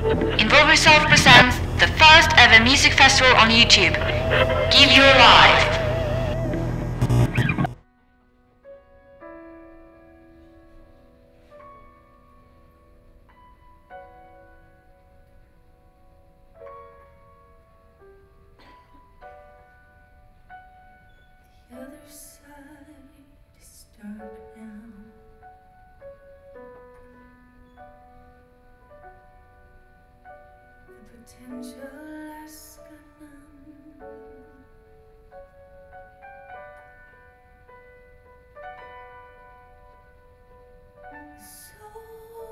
Involve Yourself presents the first ever music festival on YouTube. Give Your Life. The other side is dark now. The potential has gone. The soul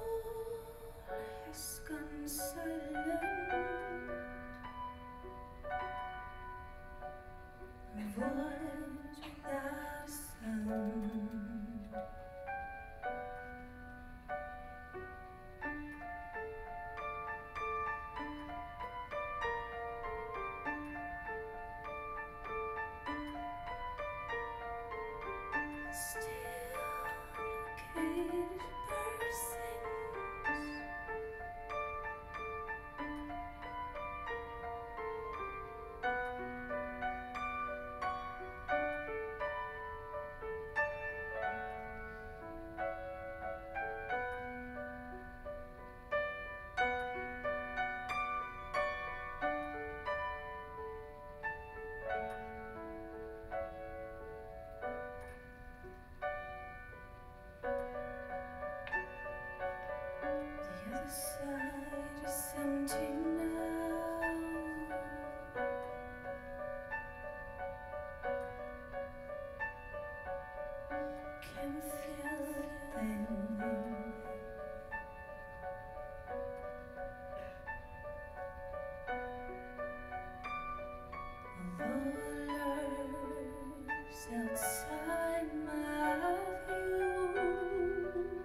has gone silent. A voice without a sound. The side is empty now. Can feel it bending. Although lurks outside my view.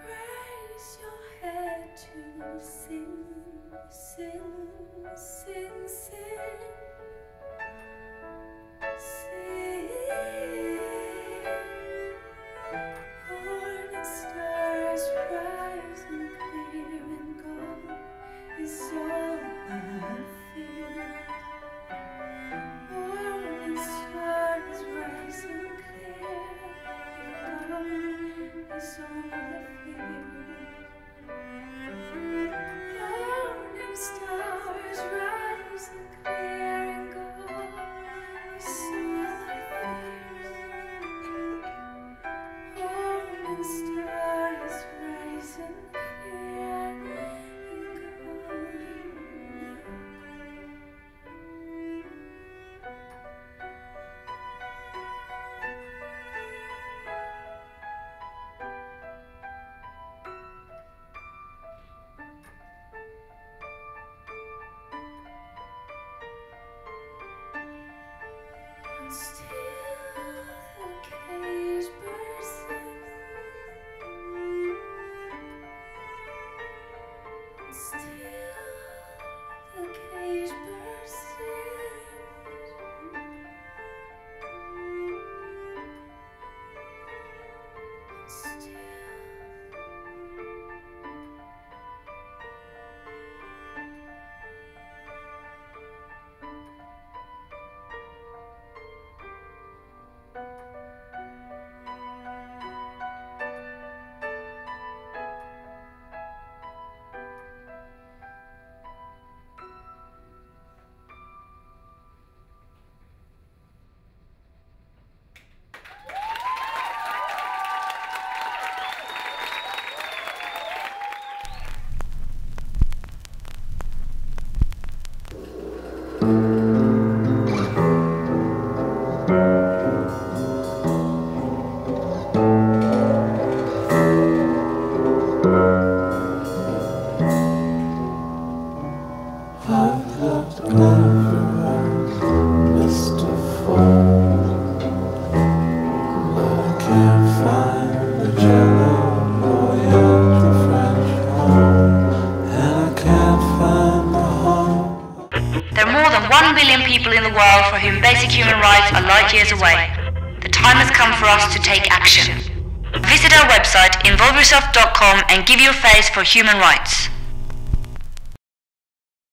Raise your head to sing, sing, sing, sing, sing. Morning stars rising clear and gold is all I feel. Morning stars rising clear and gold is all I feel. Morning stars rising clear and gold is all I feel. Morning stars rising clear and gold. And still the cage bursts in. And still the cage bursts in. And still people in the world for whom basic human rights are light years away. The time has come for us to take action. Visit our website website involveyourself.com and give your face for human rights.